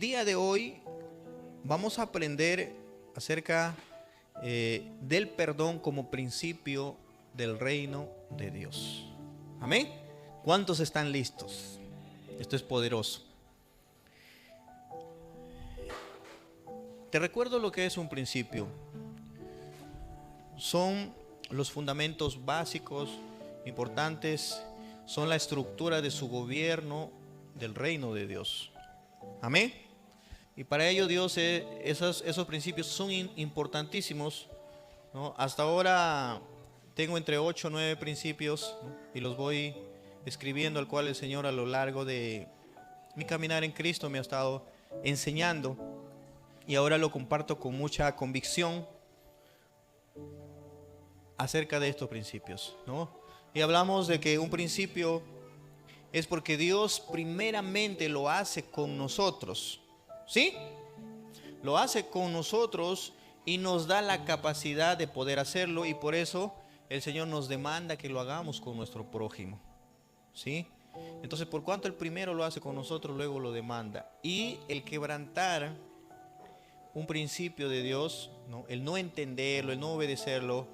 Día de hoy vamos a aprender acerca del perdón como principio del reino de Dios. Amén. ¿Cuántos están listos? Esto es poderoso. Te recuerdo lo que es un principio. Son los fundamentos básicos, importantes, son la estructura de su gobierno del reino de Dios. Amén. Y para ello Dios, esos principios son importantísimos, ¿no? Hasta ahora tengo entre 8 o 9 principios, ¿no? Y los voy escribiendo, al cual el Señor a lo largo de mi caminar en Cristo me ha estado enseñando. Y ahora lo comparto con mucha convicción acerca de estos principios, ¿no? Y hablamos de que un principio es porque Dios primeramente lo hace con nosotros, ¿sí? Lo hace con nosotros y nos da la capacidad de poder hacerlo, y por eso el Señor nos demanda que lo hagamos con nuestro prójimo, ¿sí? Entonces, por cuanto el primero lo hace con nosotros, luego lo demanda. Y el quebrantar un principio de Dios, ¿no? El no entenderlo, el no obedecerlo,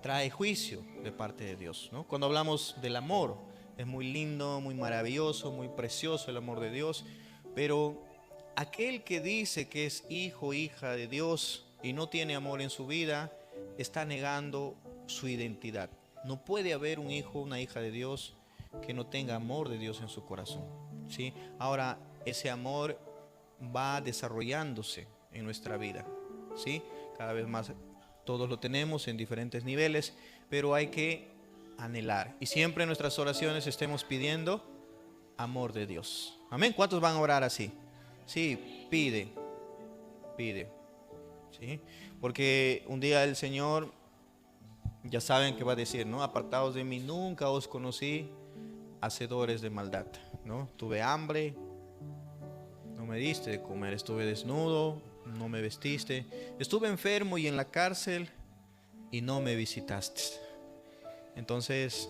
trae juicio de parte de Dios, ¿no? Cuando hablamos del amor, es muy lindo, muy maravilloso, muy precioso el amor de Dios, pero aquel que dice que es hijo, hija de Dios y no tiene amor en su vida, está negando su identidad. No puede haber un hijo, una hija de Dios que no tenga amor de Dios en su corazón, ¿sí? Ahora, ese amor va desarrollándose en nuestra vida, ¿sí? Cada vez más todos lo tenemos en diferentes niveles, pero hay que anhelar. Y siempre en nuestras oraciones estemos pidiendo amor de Dios. Amén. ¿Cuántos van a orar así? Sí, pide, ¿sí? Porque un día el Señor, ya saben que va a decir, ¿no? Apartados de mí, nunca os conocí, hacedores de maldad, ¿no? Tuve hambre, no me diste de comer, estuve desnudo, no me vestiste, estuve enfermo y en la cárcel y no me visitaste. Entonces,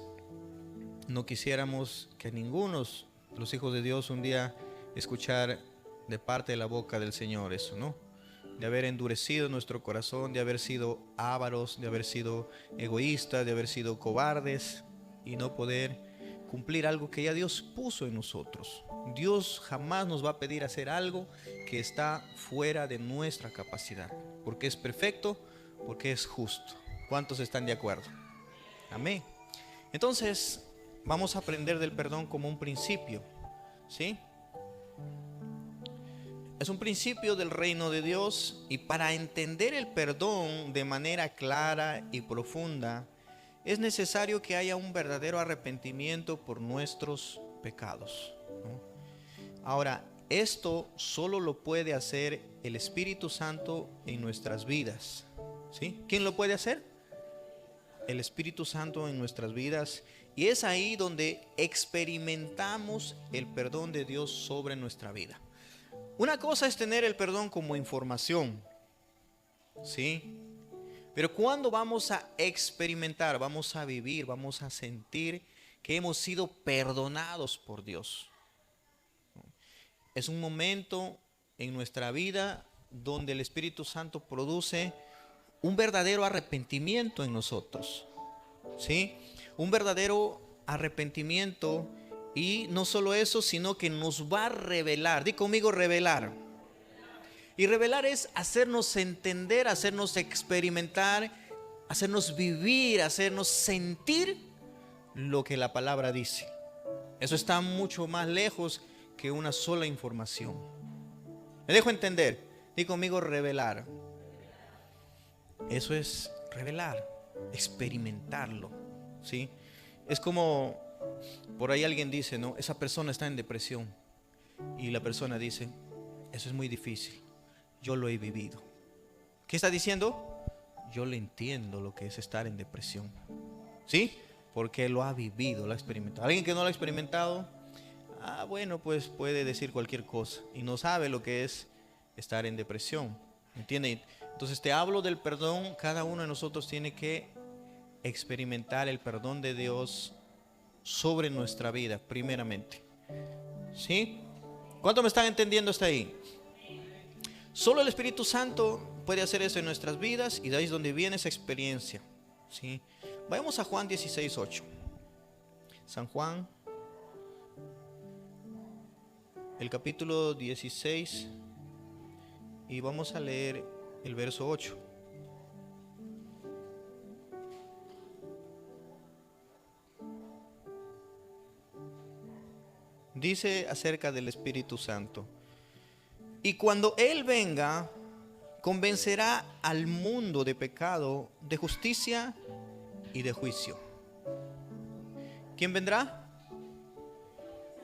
no quisiéramos que ninguno, los hijos de Dios, un día escuchar de parte de la boca del Señor eso, ¿no? De haber endurecido nuestro corazón, de haber sido ávaros, de haber sido egoístas, de haber sido cobardes y no poder cumplir algo que ya Dios puso en nosotros. Dios jamás nos va a pedir hacer algo que está fuera de nuestra capacidad, porque es perfecto, porque es justo. ¿Cuántos están de acuerdo? Amén. Entonces, vamos a aprender del perdón como un principio, ¿sí? Es un principio del reino de Dios, y para entender el perdón de manera clara y profunda, es necesario que haya un verdadero arrepentimiento por nuestros pecados, ¿no? Ahora, esto solo lo puede hacer el Espíritu Santo en nuestras vidas, ¿sí? ¿Quién lo puede hacer? El Espíritu Santo en nuestras vidas. Y es ahí donde experimentamos el perdón de Dios sobre nuestra vida. Una cosa es tener el perdón como información, ¿sí? Pero cuando vamos a experimentar, vamos a vivir, vamos a sentir que hemos sido perdonados por Dios. Es un momento en nuestra vida donde el Espíritu Santo produce un verdadero arrepentimiento en nosotros, ¿sí? Un verdadero arrepentimiento, y no solo eso, sino que nos va a revelar. Di conmigo, revelar. Y revelar es hacernos entender, hacernos experimentar, hacernos vivir, hacernos sentir lo que la palabra dice. Eso está mucho más lejos que una sola información. ¿Me dejo entender? Di conmigo, revelar. Eso es revelar, experimentarlo, ¿sí? Es como, por ahí alguien dice, ¿no? Esa persona está en depresión. Y la persona dice, eso es muy difícil, yo lo he vivido. ¿Qué está diciendo? Yo le entiendo lo que es estar en depresión, ¿sí? Porque lo ha vivido, lo ha experimentado. Alguien que no lo ha experimentado, bueno, pues puede decir cualquier cosa y no sabe lo que es estar en depresión, ¿entienden? Entonces te hablo del perdón. Cada uno de nosotros tiene que experimentar el perdón de Dios sobre nuestra vida primeramente, ¿sí? ¿Cuánto me están entendiendo hasta ahí? Solo el Espíritu Santo puede hacer eso en nuestras vidas, y de ahí es donde viene esa experiencia, ¿sí? Vayamos a Juan 16:8. San Juan, el capítulo 16, y vamos a leer el verso 8. Dice acerca del Espíritu Santo: y cuando Él venga, convencerá al mundo de pecado, de justicia y de juicio. ¿Quién vendrá?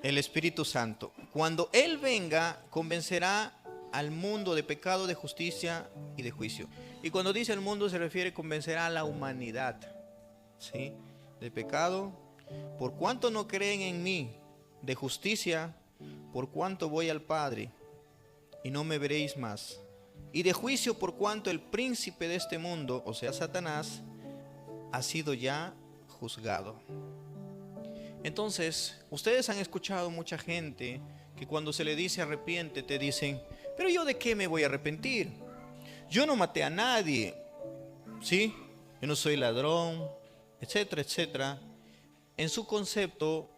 El Espíritu Santo. Cuando Él venga, convencerá al mundo de pecado, de justicia y de juicio. Y cuando dice el mundo, se refiere, convencerá a la humanidad, ¿sí? De pecado, por cuanto no creen en mí; de justicia, por cuanto voy al Padre y no me veréis más; y de juicio, por cuanto el príncipe de este mundo, o sea, Satanás, ha sido ya juzgado. Entonces, ustedes han escuchado mucha gente que cuando se le dice arrepiéntete, dicen: pero yo de qué me voy a arrepentir, yo no maté a nadie, ¿sí? Yo no soy ladrón, etcétera, etcétera. En su concepto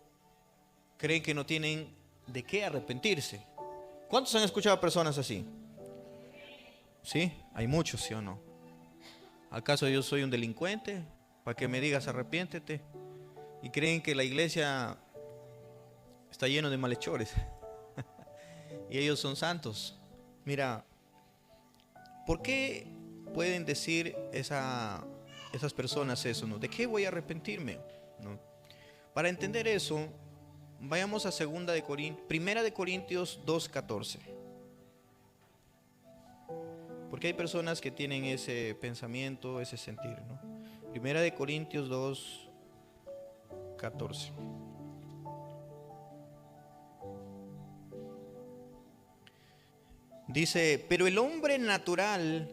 creen que no tienen de qué arrepentirse. ¿Cuántos han escuchado a personas así? ¿Sí? Hay muchos, ¿sí o no? ¿Acaso yo soy un delincuente para que me digas arrepiéntete? Y creen que la iglesia está lleno de malhechores y ellos son santos. Mira, ¿por qué pueden decir esas personas eso, no? ¿De qué voy a arrepentirme? ¿No? Para entender eso, vayamos a 1 de Corintios 2:14. Porque hay personas que tienen ese pensamiento, ese sentir, ¿no? 1 de Corintios 2:14. Dice: pero el hombre natural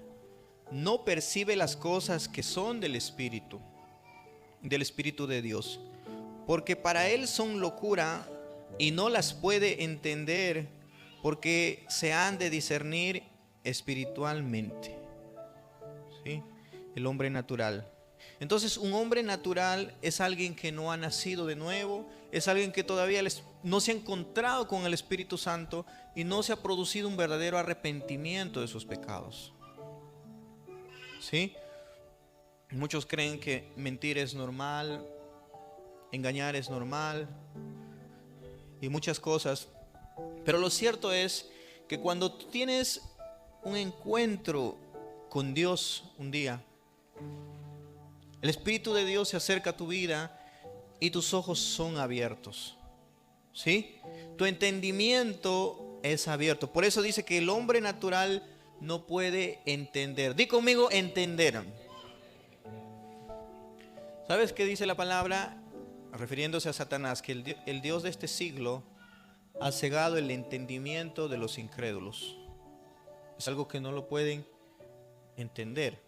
no percibe las cosas que son del Espíritu de Dios, porque para él son locura y no las puede entender, porque se han de discernir espiritualmente. ¿Sí? El hombre natural. Entonces, un hombre natural es alguien que no ha nacido de nuevo, es alguien que todavía no se ha encontrado con el Espíritu Santo y no se ha producido un verdadero arrepentimiento de sus pecados. ¿Sí? Muchos creen que mentir es normal, engañar es normal y muchas cosas. Pero lo cierto es que cuando tú tienes un encuentro con Dios un día, el Espíritu de Dios se acerca a tu vida y tus ojos son abiertos. ¿Sí? Tu entendimiento es abierto. Por eso dice que el hombre natural no puede entender. Di conmigo: entender. ¿Sabes qué dice la palabra? Refiriéndose a Satanás, que el Dios de este siglo ha cegado el entendimiento de los incrédulos. Es algo que no lo pueden entender,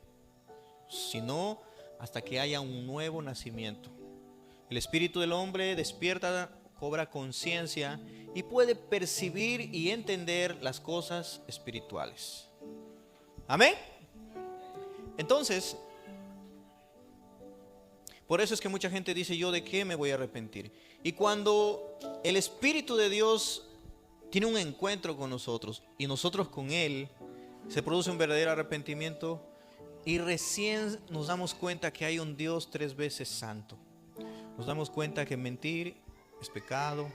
sino hasta que haya un nuevo nacimiento. El espíritu del hombre despierta, cobra conciencia y puede percibir y entender las cosas espirituales. ¿Amén? Entonces, por eso es que mucha gente dice: ¿yo de qué me voy a arrepentir? Y cuando el Espíritu de Dios tiene un encuentro con nosotros y nosotros con Él, se produce un verdadero arrepentimiento y recién nos damos cuenta que hay un Dios 3 veces santo. Nos damos cuenta que mentir es pecado,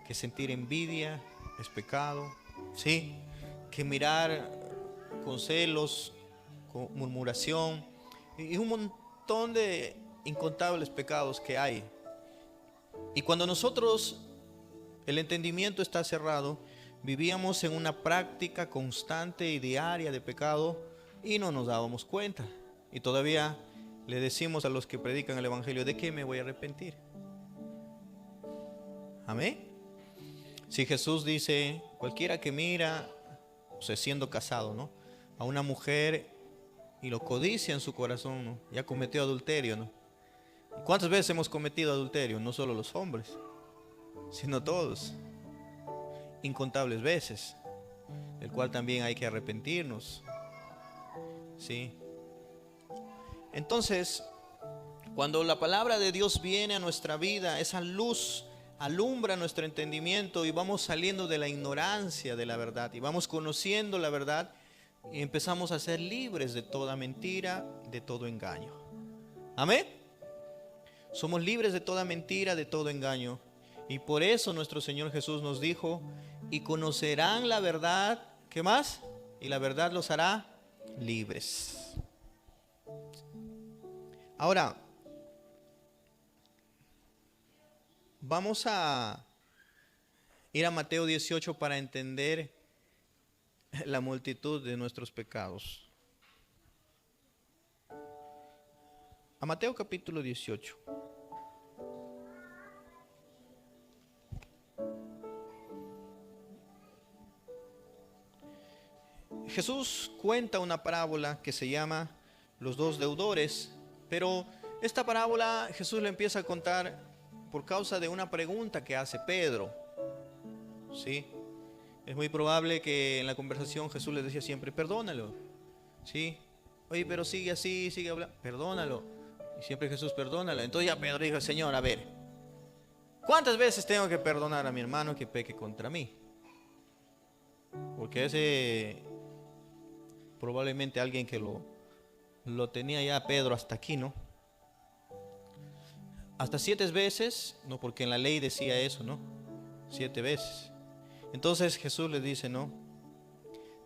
que sentir envidia es pecado, ¿sí? Que mirar con celos, con murmuración y un montón de incontables pecados que hay. Y cuando nosotros, el entendimiento está cerrado, vivíamos en una práctica constante y diaria de pecado y no nos dábamos cuenta. Y todavía le decimos a los que predican el evangelio: ¿de qué me voy a arrepentir? Amén. Si Jesús dice: cualquiera que mira, o sea, siendo casado, ¿no?, a una mujer y lo codicia en su corazón, ¿no?, ya cometió adulterio, ¿no? ¿Cuántas veces hemos cometido adulterio? No solo los hombres, sino todos. incontables veces, del cual también hay que arrepentirnos. ¿Sí? Entonces, cuando la palabra de Dios viene a nuestra vida, esa luz alumbra nuestro entendimiento y vamos saliendo de la ignorancia de la verdad y vamos conociendo la verdad y empezamos a ser libres de toda mentira, de todo engaño. Amén. Somos libres de toda mentira, de todo engaño. Y por eso nuestro Señor Jesús nos dijo: y conocerán la verdad. ¿Qué más? Y la verdad los hará libres. Ahora, vamos a ir a Mateo 18 para entender la multitud de nuestros pecados. A Mateo capítulo 18. Jesús cuenta una parábola que se llama Los dos deudores, pero esta parábola Jesús la empieza a contar por causa de una pregunta que hace Pedro. ¿Sí? Es muy probable que en la conversación Jesús le decía siempre: perdónalo. ¿Sí? Oye, pero sigue así, sigue hablando, perdónalo. Y siempre Jesús: perdónalo. Entonces ya Pedro dijo: Señor, a ver, ¿cuántas veces tengo que perdonar a mi hermano que peque contra mí? Porque ese probablemente alguien que lo tenía ya Pedro hasta aquí, ¿no? Hasta 7 veces, no, porque en la ley decía eso, ¿no? 7 veces. Entonces Jesús le dice: no,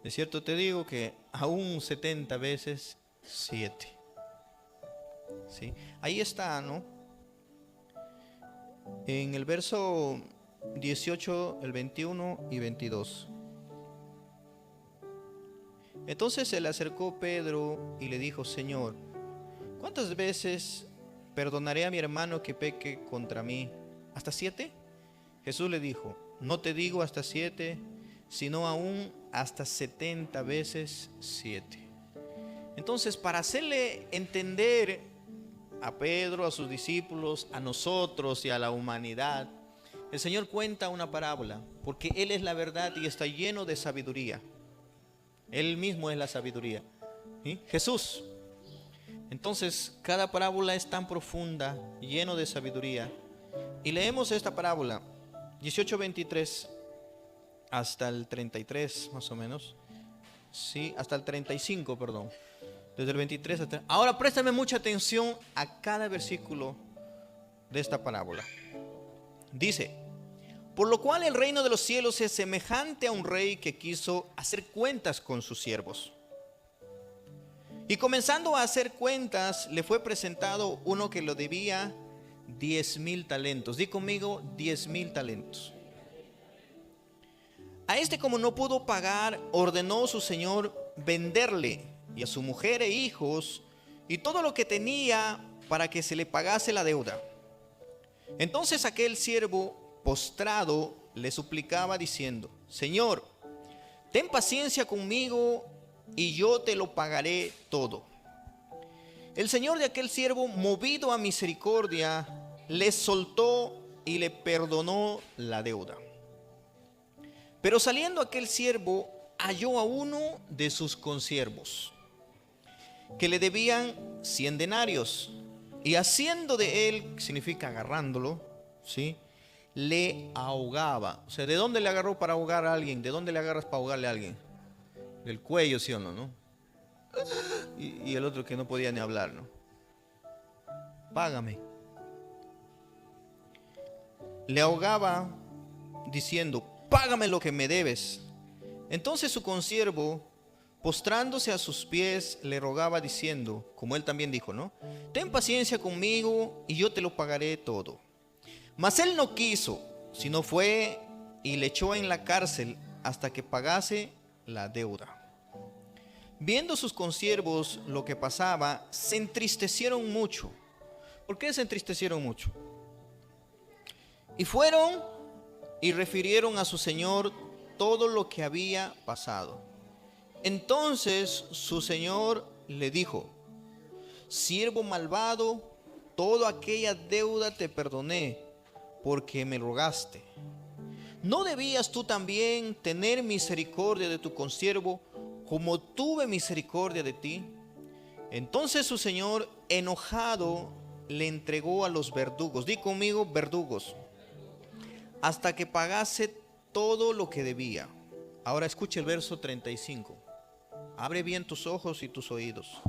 de cierto te digo que aún 70 veces 7. ¿Sí? Ahí está, ¿no? En el verso 18, el 21 y 22. Entonces se le acercó Pedro y le dijo: Señor, ¿cuántas veces perdonaré a mi hermano que peque contra mí? ¿Hasta 7? Jesús le dijo: no te digo hasta 7, sino aún hasta 70 veces 7. Entonces, para hacerle entender a Pedro, a sus discípulos, a nosotros y a la humanidad, el Señor cuenta una parábola, porque Él es la verdad y está lleno de sabiduría. Él mismo es la sabiduría. ¿Sí? Jesús. Entonces, cada parábola es tan profunda, lleno de sabiduría. Y leemos esta parábola, 18:23 hasta el 33, más o menos. Sí, hasta el 35, perdón. Desde el 23 hasta... Ahora préstame mucha atención a cada versículo de esta parábola. Dice: por lo cual el reino de los cielos es semejante a un rey que quiso hacer cuentas con sus siervos. Y comenzando a hacer cuentas, le fue presentado uno que lo debía 10,000 talentos. Di conmigo: 10,000 talentos. A este, como no pudo pagar, ordenó su señor venderle y a su mujer e hijos y todo lo que tenía para que se le pagase la deuda. Entonces aquel siervo, postrado, le suplicaba diciendo: Señor, ten paciencia conmigo y yo te lo pagaré todo. El señor de aquel siervo, movido a misericordia, le soltó y le perdonó la deuda. Pero saliendo aquel siervo, halló a uno de sus consiervos que le debían 100 denarios, y haciendo de él, que significa agarrándolo, ¿sí?, le ahogaba. O sea, ¿de dónde le agarró para ahogar a alguien? ¿De dónde le agarras para ahogarle a alguien? Del cuello, ¿sí o no? ¿No? Y el otro que no podía ni hablar, ¿no? Págame. Le ahogaba diciendo: págame lo que me debes. Entonces su consiervo, postrándose a sus pies, le rogaba diciendo, como él también dijo, ¿no? Ten paciencia conmigo y yo te lo pagaré todo. Mas él no quiso, sino fue y le echó en la cárcel hasta que pagase la deuda. Viendo sus consiervos lo que pasaba, se entristecieron mucho. ¿Por qué se entristecieron mucho? Y fueron y refirieron a su señor todo lo que había pasado. Entonces su señor le dijo: siervo malvado, toda aquella deuda te perdoné, porque me rogaste. ¿No debías tú también tener misericordia de tu consiervo, como tuve misericordia de ti? Entonces su señor, enojado, le entregó a los verdugos. Di conmigo, verdugos, hasta que pagase todo lo que debía. Ahora escuche el verso 35. Abre bien tus ojos y tus oídos.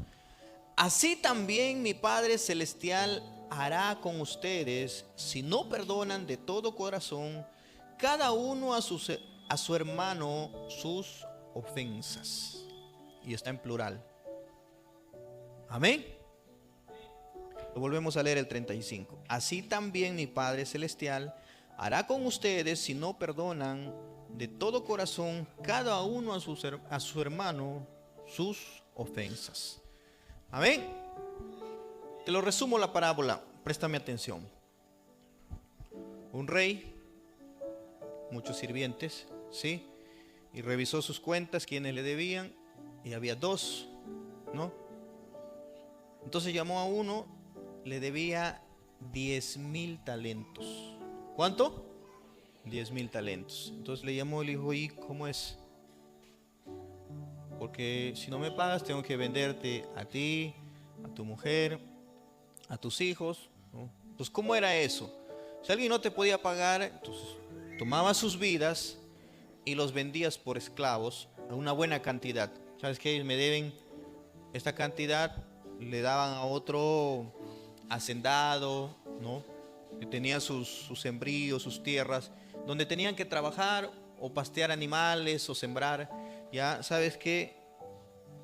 Así también mi Padre Celestial hará con ustedes si no perdonan de todo corazón cada uno a su hermano sus ofensas. Y está en plural. Amén. Lo volvemos a leer el 35. Así también mi Padre Celestial hará con ustedes si no perdonan de todo corazón cada uno a su hermano sus ofensas. Amén. Te lo resumo la parábola. Préstame atención. Un rey, muchos sirvientes, ¿sí? Y revisó sus cuentas, quienes le debían, y había dos, ¿no? Entonces llamó a uno, le debía 10,000 talentos. ¿Cuánto? 10,000 talentos. Entonces le llamó y le dijo, ¿y cómo es? Porque si no me pagas, tengo que venderte a ti, a tu mujer, a tus hijos, ¿no? Entonces, ¿cómo era eso? Si alguien no te podía pagar, entonces tomabas sus vidas y los vendías por esclavos a una buena cantidad. ¿Sabes qué? Me deben esta cantidad, le daban a otro hacendado, ¿no? Que tenía sus sembríos, sus tierras, donde tenían que trabajar o pastear animales o sembrar. Ya sabes que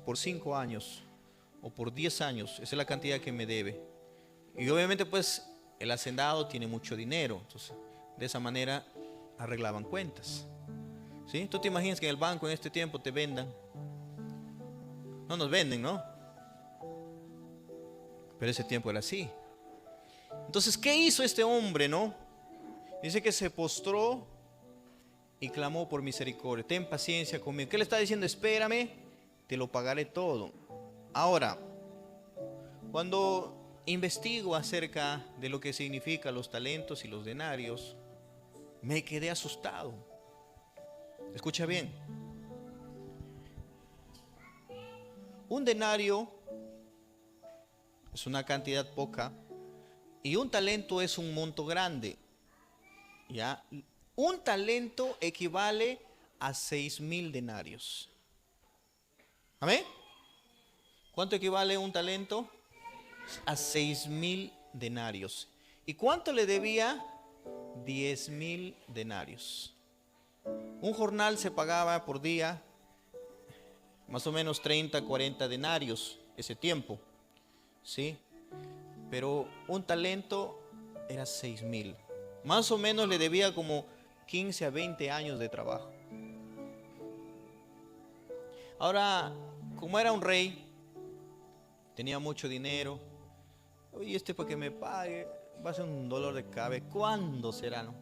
por 5 años o por 10 años, esa es la cantidad que me debe. Y obviamente pues el hacendado tiene mucho dinero, entonces de esa manera arreglaban cuentas. ¿Sí? ¿Tú te imaginas que en el banco en este tiempo te vendan? No nos venden, ¿no? Pero ese tiempo era así. Entonces, ¿qué hizo este hombre, no? Dice que se postró y clamó por misericordia. Ten paciencia conmigo. ¿Qué le está diciendo? Espérame, te lo pagaré todo. Ahora, cuando investigo acerca de lo que significan los talentos y los denarios, me quedé asustado. Escucha bien. Un denario es una cantidad poca y un talento es un monto grande. ¿Ya? Un talento equivale a 6,000 denarios. ¿Amén? ¿Cuánto equivale un talento? A 6,000 denarios. ¿Y cuánto le debía? 10,000 denarios. Un jornal se pagaba por día más o menos 30, 40 denarios ese tiempo, ¿sí? Pero un talento era 6,000. Más o menos le debía como 15 a 20 años de trabajo. Ahora, como era un rey, tenía mucho dinero. Oye, para que me pague va a ser un dolor de cabeza. ¿Cuándo será, no?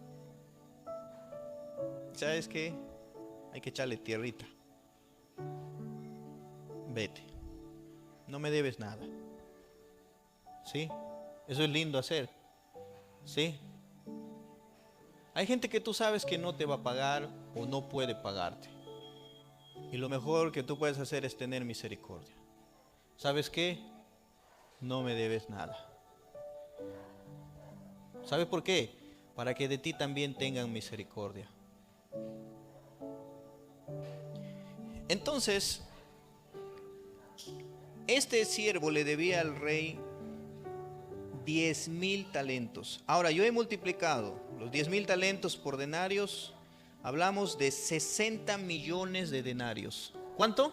¿Sabes qué? Hay que echarle tierrita. Vete. No me debes nada. ¿Sí? Eso es lindo hacer. ¿Sí? Hay gente que tú sabes que no te va a pagar o no puede pagarte. Y lo mejor que tú puedes hacer es tener misericordia. ¿Sabes qué? No me debes nada. ¿Sabes por qué? Para que de ti también tengan misericordia. Entonces, este siervo le debía al rey 10,000 talentos. Ahora yo he multiplicado los 10,000 talentos por denarios. Hablamos de 60 millones de denarios. ¿Cuánto?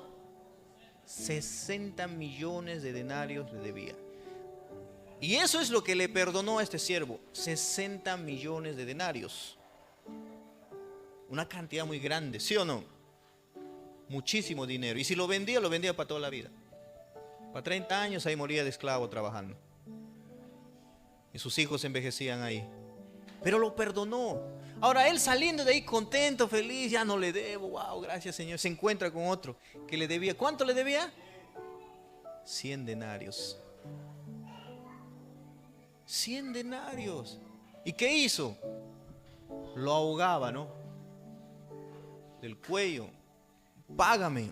60 millones de denarios le debía. Y eso es lo que le perdonó a este siervo. 60 millones de denarios. Una cantidad muy grande, ¿sí o no? Muchísimo dinero. Y si lo vendía para toda la vida. Para 30 años ahí moría de esclavo trabajando. Y sus hijos envejecían ahí. Pero lo perdonó. Ahora él saliendo de ahí contento, feliz, ya no le debo. Wow, gracias Señor. Se encuentra con otro que le debía. ¿Cuánto le debía? 100 denarios. 100 denarios. ¿Y qué hizo? Lo ahogaba, ¿no? del cuello, págame.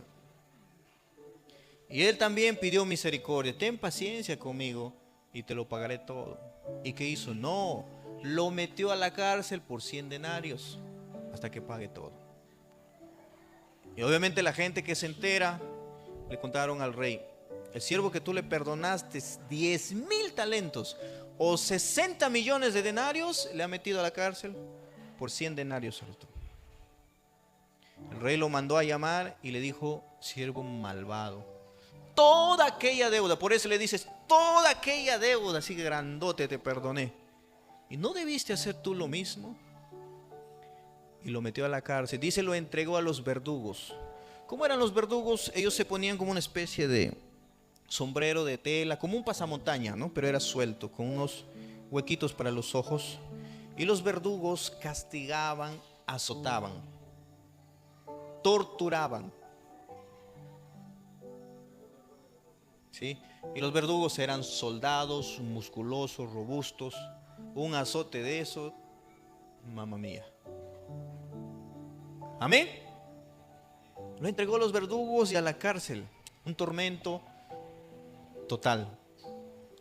Y él también pidió misericordia, ten paciencia conmigo y te lo pagaré todo. ¿Y qué hizo? No, lo metió a la cárcel por 100 denarios hasta que pague todo. Y obviamente la gente que se entera le contaron al rey: el siervo que tú le perdonaste 10,000 talentos o 60 millones de denarios, le ha metido a la cárcel por 100 denarios solo. El rey lo mandó a llamar y le dijo: siervo malvado, toda aquella deuda, por eso le dices, toda aquella deuda así grandote te perdoné, ¿y no debiste hacer tú lo mismo? Y lo metió a la cárcel. Dice, lo entregó a los verdugos. ¿Cómo eran los verdugos? Ellos se ponían como una especie de sombrero de tela, como un pasamontaña, ¿no? Pero era suelto, con unos huequitos para los ojos. Y los verdugos castigaban, azotaban, torturaban. ¿Sí? Y los verdugos eran soldados musculosos, robustos. Un azote de eso, mamá mía. Amén. Lo entregó a los verdugos y a la cárcel. Un tormento total.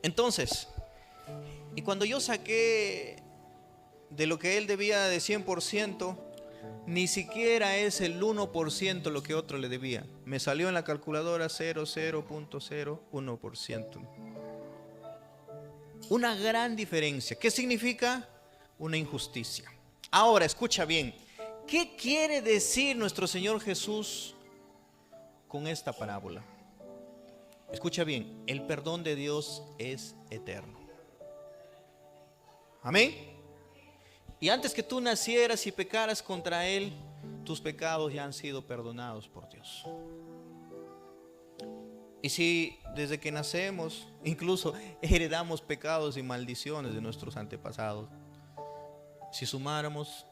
Entonces, y cuando yo saqué de lo que él debía de 100%, ni siquiera es el 1% lo que otro le debía. Me salió en la calculadora 0,01%. Una gran diferencia. ¿Qué significa? Una injusticia. Ahora, escucha bien. ¿Qué quiere decir nuestro Señor Jesús con esta parábola? Escucha bien, el perdón de Dios es eterno. Amén. Y antes que tú nacieras y pecaras contra Él, tus pecados ya han sido perdonados por Dios. Y si desde que nacemos, incluso heredamos pecados y maldiciones de nuestros antepasados, si sumáramos,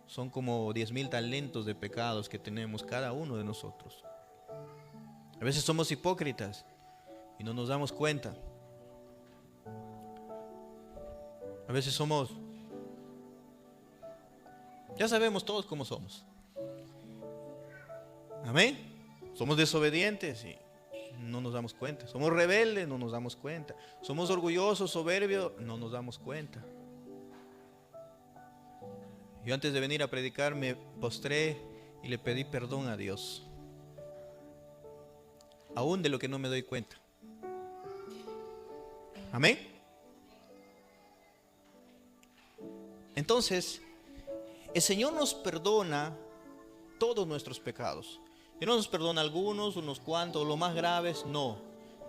son como 10,000 talentos de pecados que tenemos cada uno de nosotros. A veces somos hipócritas y no nos damos cuenta. A veces ya sabemos todos cómo somos. Amén. Somos desobedientes y no nos damos cuenta. Somos rebeldes, no nos damos cuenta. Somos orgullosos, soberbios, no nos damos cuenta. Yo antes de venir a predicar me postré y le pedí perdón a Dios, aún de lo que no me doy cuenta. Amén. Entonces, el Señor nos perdona todos nuestros pecados. Y no nos perdona algunos, unos cuantos, los más graves, no.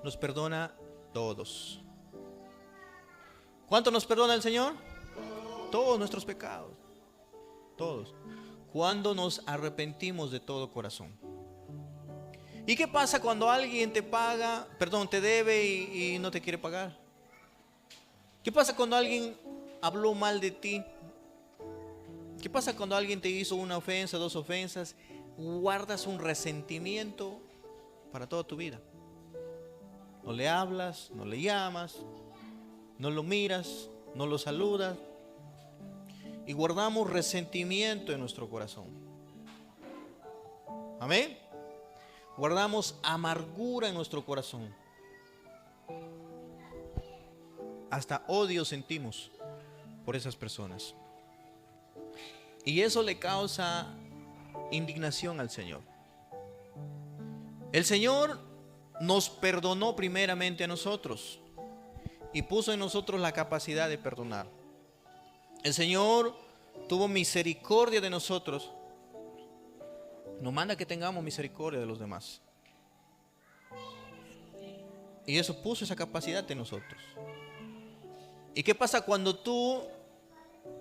Nos perdona todos. ¿Cuánto nos perdona el Señor? Todos nuestros pecados. Todos. Cuando nos arrepentimos de todo corazón. ¿Y qué pasa cuando alguien te debe y no te quiere pagar? ¿Qué pasa cuando alguien habló mal de ti? ¿Qué pasa cuando alguien te hizo una ofensa, 2 ofensas? Guardas un resentimiento para toda tu vida. No le hablas, no le llamas, no lo miras, no lo saludas. Y guardamos resentimiento en nuestro corazón. Amén. Guardamos amargura en nuestro corazón. Hasta odio sentimos por esas personas. Y eso le causa indignación al Señor. El Señor nos perdonó primeramente a nosotros y puso en nosotros la capacidad de perdonar. El Señor tuvo misericordia de nosotros. Nos manda que tengamos misericordia de los demás. Y eso puso esa capacidad en nosotros. ¿Y qué pasa cuando tú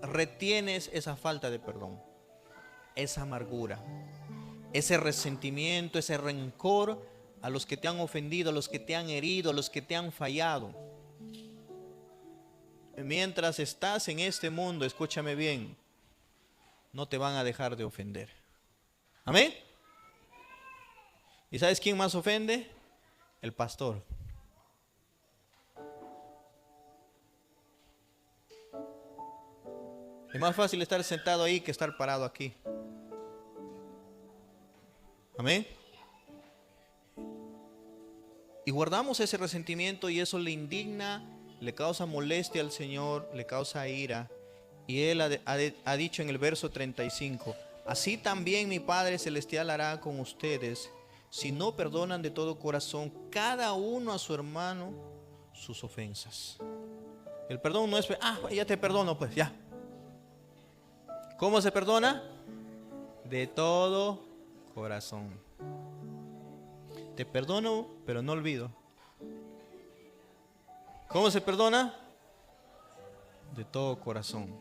retienes esa falta de perdón? Esa amargura, ese resentimiento, ese rencor a los que te han ofendido, a los que te han herido, a los que te han fallado. Mientras estás en este mundo, escúchame bien, no te van a dejar de ofender. ¿Amén? ¿Y sabes quién más ofende? El pastor. Es más fácil estar sentado ahí que estar parado aquí. Amén. Y guardamos ese resentimiento y eso le indigna, le causa molestia al Señor, le causa ira. Y Él ha dicho en el verso 35, así también mi Padre Celestial hará con ustedes, si no perdonan de todo corazón cada uno a su hermano sus ofensas. El perdón no es, ya te perdono, pues ya. ¿Cómo se perdona? De todo corazón. Te perdono, pero no olvido. ¿Cómo se perdona? De todo corazón.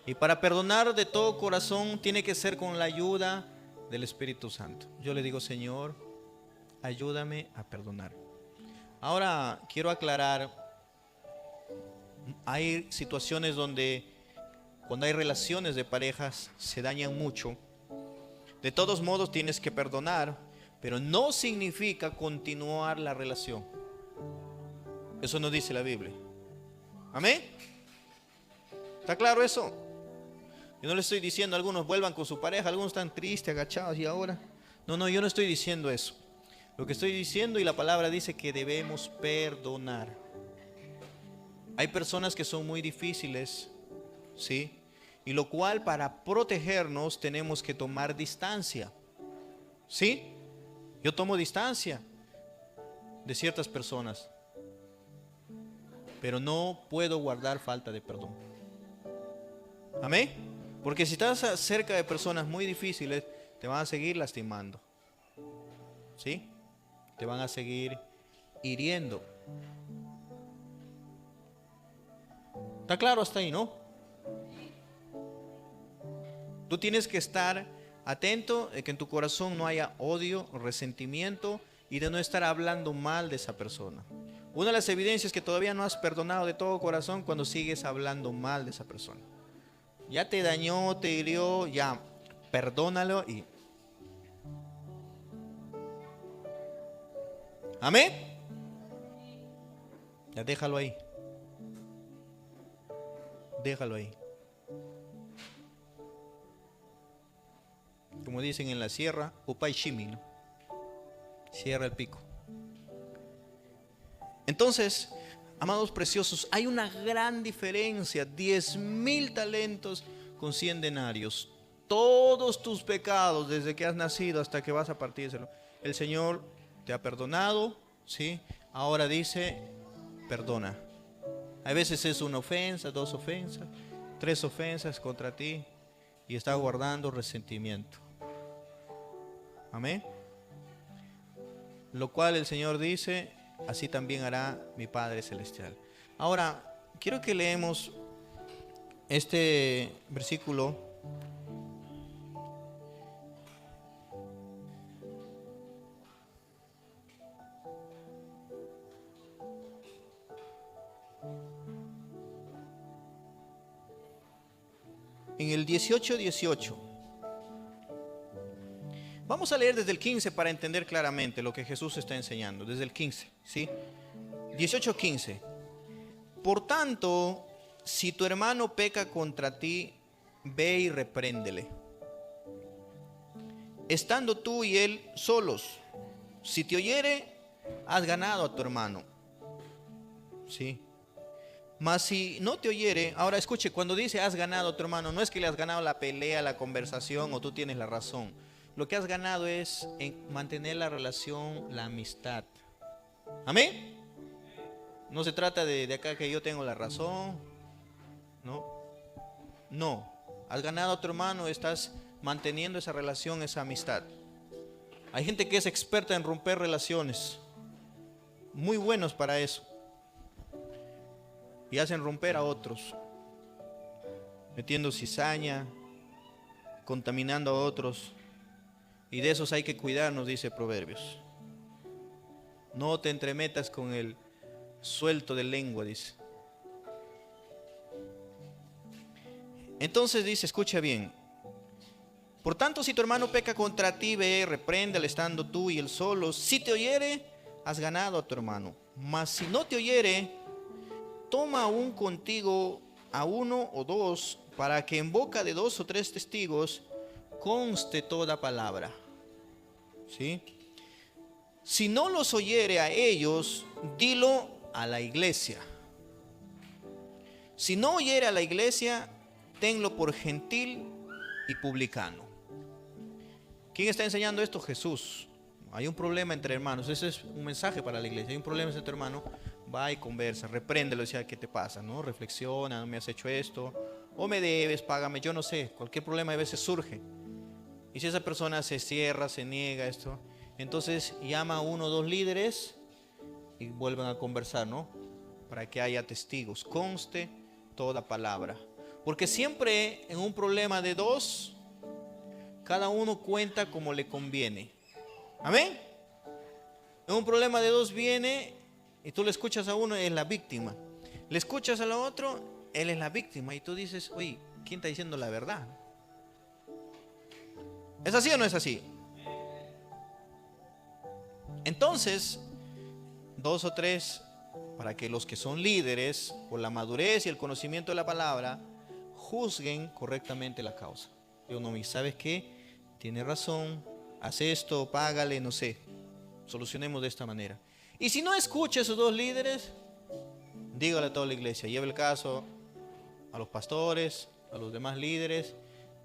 Y para perdonar de todo corazón tiene que ser con la ayuda del Espíritu Santo. Yo le digo, Señor, ayúdame a perdonar. Ahora quiero aclarar, hay situaciones donde cuando hay relaciones de parejas se dañan mucho. De todos modos tienes que perdonar, pero no significa continuar la relación. Eso no dice la Biblia. ¿Amén? ¿Está claro eso? Yo no le estoy diciendo a algunos vuelvan con su pareja, algunos están tristes, agachados y ahora. No, yo no estoy diciendo eso. Lo que estoy diciendo, y la palabra dice que debemos perdonar. Hay personas que son muy difíciles, ¿sí? Y lo cual para protegernos tenemos que tomar distancia. ¿Sí? Yo tomo distancia de ciertas personas, pero no puedo guardar falta de perdón. ¿Amén? Porque si estás cerca de personas muy difíciles, te van a seguir lastimando. ¿Sí? Te van a seguir hiriendo. ¿Está claro hasta ahí, no? Tú tienes que estar atento de que en tu corazón no haya odio, resentimiento y de no estar hablando mal de esa persona. Una de las evidencias que todavía no has perdonado de todo corazón cuando sigues hablando mal de esa persona. Ya te dañó, te hirió, ya perdónalo y... ¿Amén? Ya déjalo ahí. Déjalo ahí. Como dicen en la sierra, upay shimi, ¿no? Cierra el pico. Entonces, amados preciosos, hay una gran diferencia. 10,000 talentos con 100 denarios. Todos tus pecados desde que has nacido hasta que vas a partírselo, el Señor te ha perdonado, ¿sí? Ahora dice, perdona. A veces es una ofensa, 2 ofensas, 3 ofensas contra ti y estás guardando resentimiento. Amén. Lo cual el Señor dice, así también hará mi Padre Celestial. Ahora, quiero que leemos este versículo. En el 18:18. Vamos a leer desde el 15 para entender claramente lo que Jesús está enseñando. Desde el 15, ¿sí? 18:15. Por tanto, si tu hermano peca contra ti, ve y repréndele, estando tú y él solos. Si te oyere, has ganado a tu hermano. ¿Sí? Mas si no te oyere, ahora escuche, cuando dice has ganado a tu hermano, no es que le has ganado la pelea, la conversación o tú tienes la razón. Lo que has ganado es en mantener la relación, la amistad. ¿Amén? No se trata de acá que yo tengo la razón. No. Has ganado a tu hermano, estás manteniendo esa relación, esa amistad. Hay gente que es experta en romper relaciones. Muy buenos para eso. Y hacen romper a otros. Metiendo cizaña, contaminando a otros. Y de esos hay que cuidarnos, dice Proverbios. No te entremetas con el suelto de lengua, dice. Entonces dice, escucha bien. Por tanto, si tu hermano peca contra ti, ve, repréndele estando tú y él solo. Si te oyere, has ganado a tu hermano. Mas si no te oyere, toma aún contigo a 1 o 2, para que en boca de 2 o 3 testigos conste toda palabra. ¿Sí? Si no los oyere a ellos, dilo a la iglesia. Si no oyere a la iglesia, tenlo por gentil y publicano. ¿Quién está enseñando esto? Jesús. Hay un problema entre hermanos. Ese es un mensaje para la iglesia. Hay un problema entre tu hermano. Va y conversa, repréndelo, decía, ¿qué te pasa? ¿No? Reflexiona, no me has hecho esto, o me debes, págame, yo no sé. Cualquier problema a veces surge. Y si esa persona se cierra, se niega esto, entonces llama a 1 o 2 líderes y vuelven a conversar, ¿no? Para que haya testigos, conste toda palabra. Porque siempre en un problema de 2, cada uno cuenta como le conviene. ¿Amén? En un problema de 2 viene y tú le escuchas a uno, es la víctima. Le escuchas al otro, él es la víctima. Y tú dices, oye, ¿quién está diciendo la verdad? ¿Es así o no es así? Entonces, 2 o 3, para que los que son líderes, por la madurez y el conocimiento de la palabra, juzguen correctamente la causa. Digo, no, ¿sabes qué? Tiene razón, haz esto, págale, no sé. Solucionemos de esta manera. Y si no escucha a esos 2 líderes, dígale a toda la iglesia, lleve el caso a los pastores, a los demás líderes.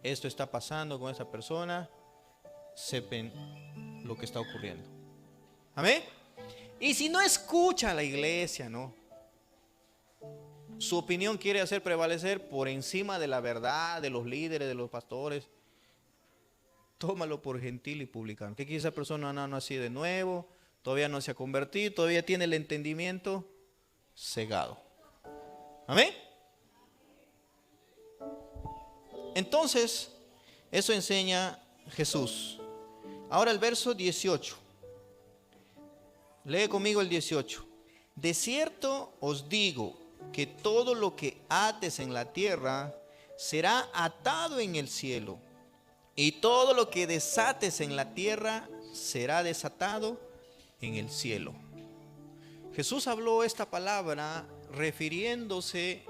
Esto está pasando con esa persona, sepan lo que está ocurriendo. ¿Amén? Y si no escucha a la iglesia, ¿no? Su opinión quiere hacer prevalecer por encima de la verdad de los líderes, de los pastores. Tómalo por gentil y publicano. ¿Qué quiere esa persona? No ha nacido de nuevo, todavía no se ha convertido, todavía tiene el entendimiento cegado. ¿Amén? Entonces, eso enseña Jesús. Ahora el verso 18. Lee conmigo el 18. De cierto os digo que todo lo que ates en la tierra será atado en el cielo, y todo lo que desates en la tierra será desatado en el cielo. Jesús habló esta palabra refiriéndose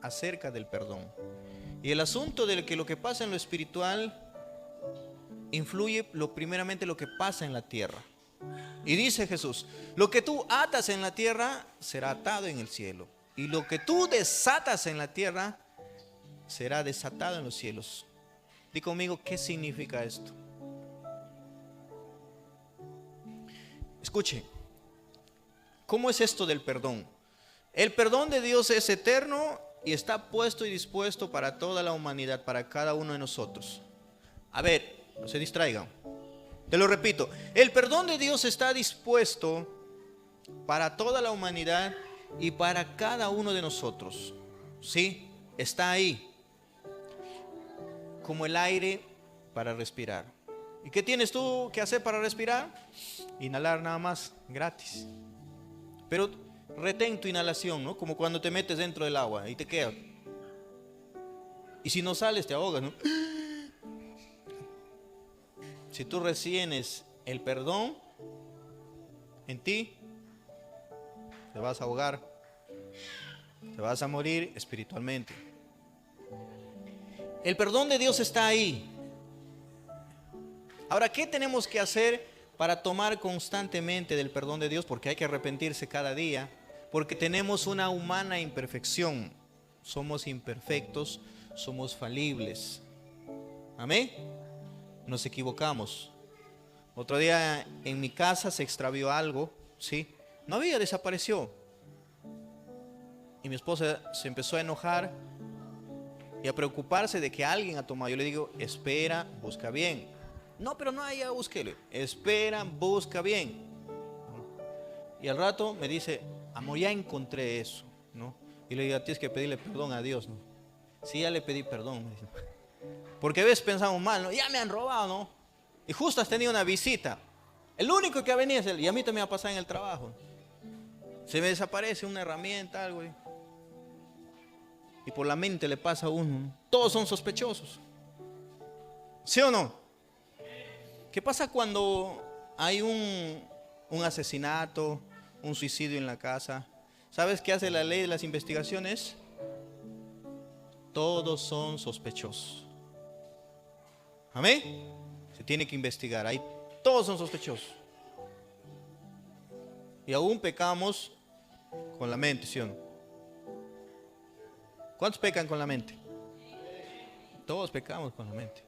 acerca del perdón. Y el asunto de que lo que pasa en lo espiritual influye primeramente lo que pasa en la tierra. Y dice Jesús, lo que tú atas en la tierra será atado en el cielo, y lo que tú desatas en la tierra será desatado en los cielos. Di conmigo, ¿qué significa esto? Escuche, ¿cómo es esto del perdón? El perdón de Dios es eterno y está puesto y dispuesto para toda la humanidad, para cada uno de nosotros. A ver, no se distraigan. Te lo repito, el perdón de Dios está dispuesto para toda la humanidad y para cada uno de nosotros. ¿Sí? Está ahí, como el aire para respirar. ¿Y qué tienes tú que hacer para respirar? Inhalar nada más, gratis. Pero retén tu inhalación, ¿no? Como cuando te metes dentro del agua y te quedas. Y si no sales, te ahogas, ¿no? Si tú retienes el perdón en ti, te vas a ahogar, te vas a morir espiritualmente. El perdón de Dios está ahí. Ahora, ¿qué tenemos que hacer para tomar constantemente del perdón de Dios? Porque hay que arrepentirse cada día, porque tenemos una humana imperfección. Somos imperfectos, somos falibles. Amén. Nos equivocamos. Otro día en mi casa se extravió algo, ¿sí? No había, desapareció. Y mi esposa se empezó a enojar y a preocuparse de que alguien ha tomado. Yo le digo, espera, busca bien. No, pero no hay, ya búsquele. Espera, busca bien. Y al rato me dice, amor, ya encontré eso, ¿no? Y le digo, tienes que pedirle perdón a Dios, ¿no? Sí, ya le pedí perdón, me dice. Porque a veces pensamos mal, ¿no? Ya me han robado, ¿no? Y justo has tenido una visita. El único que ha venido es él. Y a mí también me ha pasado en el trabajo. Se me desaparece una herramienta, algo. Y por la mente le pasa a uno. Todos son sospechosos. ¿Sí o no? ¿Qué pasa cuando hay un asesinato, un suicidio en la casa? ¿Sabes qué hace la ley de las investigaciones? todos son sospechosos. Amén. Se tiene que investigar. Ahí todos son sospechosos. Y aún pecamos con la mente, ¿sí o no? ¿Cuántos pecan con la mente? Todos pecamos con la mente.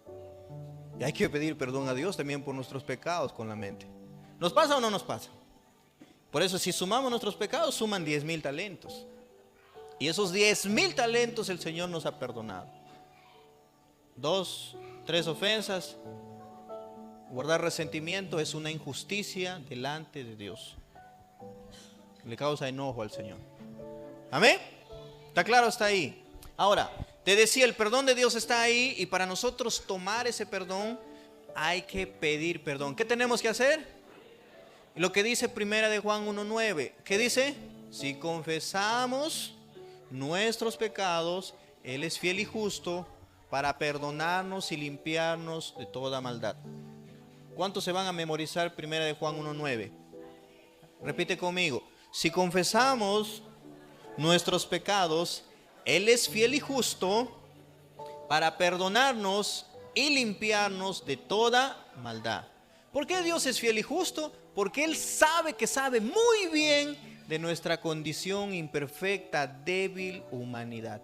Y hay que pedir perdón a Dios también por nuestros pecados con la mente. ¿Nos pasa o no nos pasa? Por eso, si sumamos nuestros pecados, suman 10,000 talentos. Y esos 10,000 talentos el Señor nos ha perdonado. 2, 3 ofensas. Guardar resentimiento es una injusticia delante de Dios. Le causa enojo al Señor. ¿Amén? ¿Está claro hasta ahí? Ahora, te decía, el perdón de Dios está ahí, y para nosotros tomar ese perdón hay que pedir perdón. ¿Qué tenemos que hacer? Lo que dice primera de Juan 1:9. ¿Qué dice? Si confesamos nuestros pecados, Él es fiel y justo para perdonarnos y limpiarnos de toda maldad. ¿Cuántos se van a memorizar primera de Juan 1:9? Repite conmigo. Si confesamos nuestros pecados, Él es fiel y justo para perdonarnos y limpiarnos de toda maldad. ¿Por qué Dios es fiel y justo? Porque Él sabe muy bien de nuestra condición imperfecta, débil humanidad.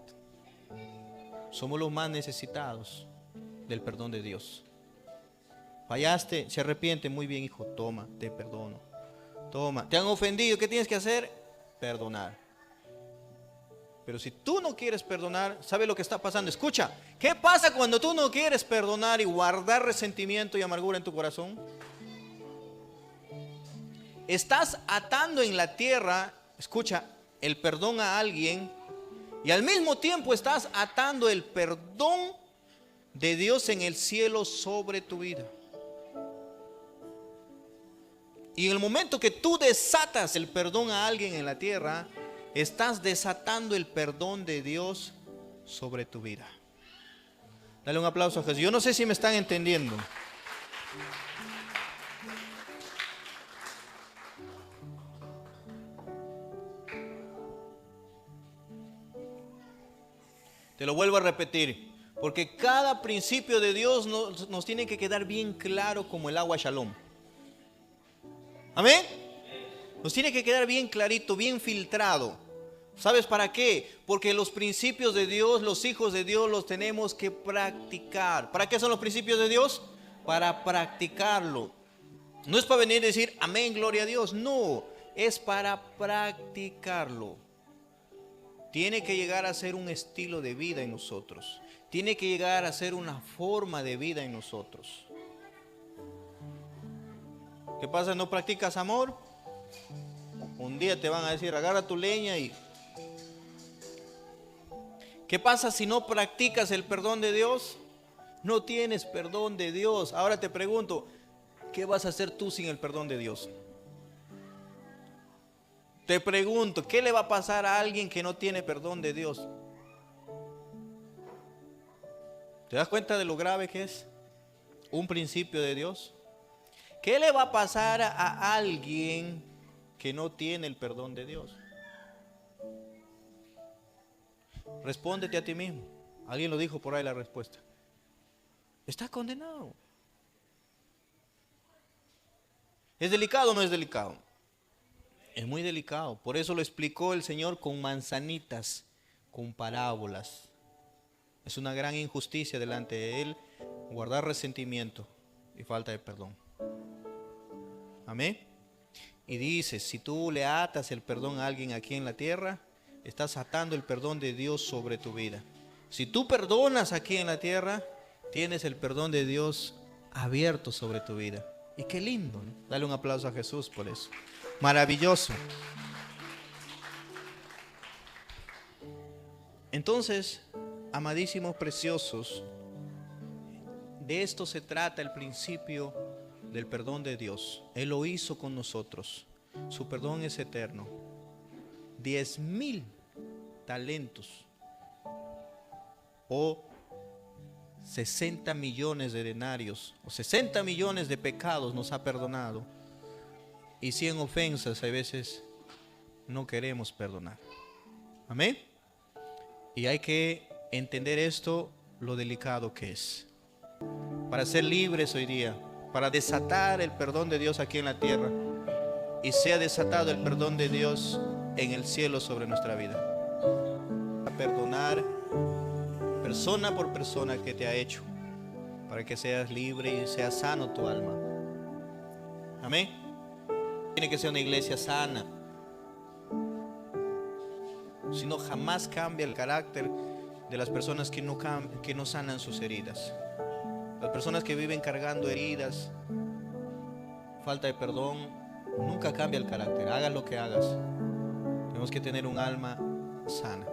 Somos los más necesitados del perdón de Dios. Fallaste, se arrepiente, muy bien, hijo, toma, te perdono. Toma, te han ofendido, ¿qué tienes que hacer? Perdonar. Pero si tú no quieres perdonar, ¿sabe lo que está pasando? Escucha, ¿qué pasa cuando tú no quieres perdonar y guardar resentimiento y amargura en tu corazón? Estás atando en la tierra, escucha, el perdón a alguien, y al mismo tiempo estás atando el perdón de Dios en el cielo sobre tu vida. Y en el momento que tú desatas el perdón a alguien en la tierra, estás desatando el perdón de Dios sobre tu vida. Dale un aplauso a Jesús. Yo no sé si me están entendiendo. Te lo vuelvo a repetir, porque cada principio de Dios nos tiene que quedar bien claro como el agua Shalom. Amén. Nos tiene que quedar bien clarito, bien filtrado. ¿Sabes para qué? Porque los principios de Dios, los hijos de Dios, los tenemos que practicar. ¿Para qué son los principios de Dios? Para practicarlo. No es para venir y decir amén, gloria a Dios. No, es para practicarlo. Tiene que llegar a ser un estilo de vida en nosotros. Tiene que llegar a ser una forma de vida en nosotros. ¿Qué pasa? ¿No practicas amor? Un día te van a decir, agarra tu leña y... ¿Qué pasa si no practicas el perdón de Dios? No tienes perdón de Dios. Ahora te pregunto, ¿qué vas a hacer tú sin el perdón de Dios? Te pregunto, ¿qué le va a pasar a alguien que no tiene perdón de Dios? ¿Te das cuenta de lo grave que es un principio de Dios? ¿Qué le va a pasar a alguien que no tiene el perdón de Dios? Respóndete a ti mismo. Alguien lo dijo por ahí la respuesta. Está condenado. ¿Es delicado o no es delicado? Es muy delicado. Por eso lo explicó el Señor con manzanitas, con parábolas. Es una gran injusticia delante de Él guardar resentimiento y falta de perdón. Amén. Y dice, si tú le atas el perdón a alguien aquí en la tierra, estás atando el perdón de Dios sobre tu vida. Si tú perdonas aquí en la tierra, tienes el perdón de Dios abierto sobre tu vida. Y qué lindo, ¿no? Dale un aplauso a Jesús por eso. Maravilloso. Entonces, amadísimos preciosos, de esto se trata el principio del perdón de Dios. Él lo hizo con nosotros. Su perdón es eterno. 10,000 talentos o 60 millones de denarios o 60 millones de pecados nos ha perdonado, y 100 ofensas a veces no queremos perdonar. Amén. Y hay que entender esto, lo delicado que es. Para ser libres hoy día, para desatar el perdón de Dios aquí en la tierra, y sea desatado el perdón de Dios en el cielo sobre nuestra vida. A perdonar persona por persona que te ha hecho, para que seas libre y sea sano tu alma. Amén. Tiene que ser una iglesia sana, si no jamás cambia el carácter de las personas que no sanan sus heridas. Las personas que viven cargando heridas, falta de perdón, nunca cambia el carácter. Hagas lo que hagas, tenemos que tener un alma sana.